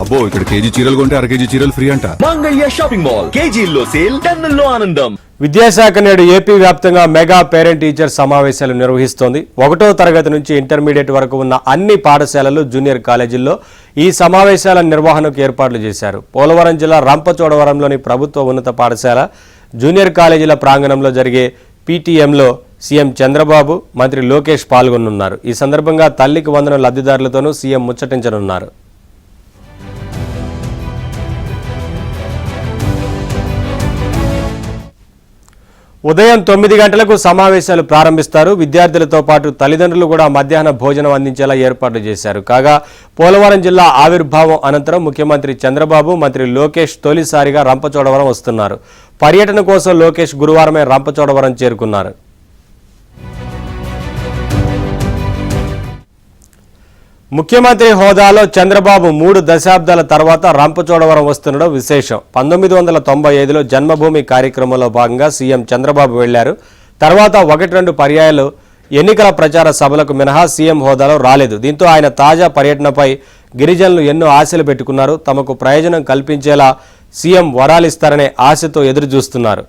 అబ్బో ఇక్కడ కేజీ చీరలు కొంటే అర కేజీ చీరలు ఫ్రీ అంట. మంగళ్య షాపింగ్ మాల్ కేజీల్లో సేల్, టన్నుల్లో ఆనందం. విద్యాశాఖ నేడు ఏపీ వ్యాప్తంగా మెగా పేరెంట్ టీచర్ సమావేశాలు నిర్వహిస్తోంది. 1వ తరగతి నుంచి ఇంటర్మీడియట్ వరకు ఉన్న అన్ని పాఠశాలలు, జూనియర్ కాలేజీల్లో ఈ సమావేశాల నిర్వహణకు ఏర్పాట్లు చేశారు. పోలవరం జిల్లా రంపచోడవరంలోని ప్రభుత్వ ఉన్నత పాఠశాల, జూనియర్ కాలేజీల ప్రాంగణంలో జరిగే పీటీఎంలో సీఎం చంద్రబాబు, మంత్రి లోకేష్ పాల్గొనున్నారు. ఈ సందర్భంగా తల్లికి వందనం లబ్ధిదారులతోనూ సీఎం ముచ్చటించనున్నారు. ఉదయం 9 గంటలకు సమావేశాలు ప్రారంభిస్తారు. విద్యార్థులతో పాటు తల్లిదండ్రులు కూడా మధ్యాహ్న భోజనం అందించేలా ఏర్పాట్లు చేశారు. కాగా పోలవరం జిల్లా ఆవిర్భావం అనంతరం ముఖ్యమంత్రి చంద్రబాబు, మంత్రి లోకేష్ తొలిసారిగా రంపచోడవరం వస్తున్నారు. పర్యటన కోసం లోకేష్ గురువారమే రంపచోడవరం చేరుకున్నారు. ముఖ్యమంత్రి హోదాలో చంద్రబాబు 3 దశాబ్దాల తర్వాత రంపచోడవరం వస్తుండడం విశేషం. 1995లో జన్మభూమి కార్యక్రమంలో భాగంగా సీఎం చంద్రబాబు వెళ్లారు. తర్వాత 1-2 పర్యాయాలు ఎన్నికల ప్రచార సభలకు మినహా సీఎం హోదాలో రాలేదు. దీంతో ఆయన తాజా పర్యటనపై గిరిజనులు ఎన్నో ఆశలు పెట్టుకున్నారు. తమకు ప్రయోజనం కల్పించేలా సీఎం వరాలిస్తారనే ఆశతో ఎదురు చూస్తున్నారు.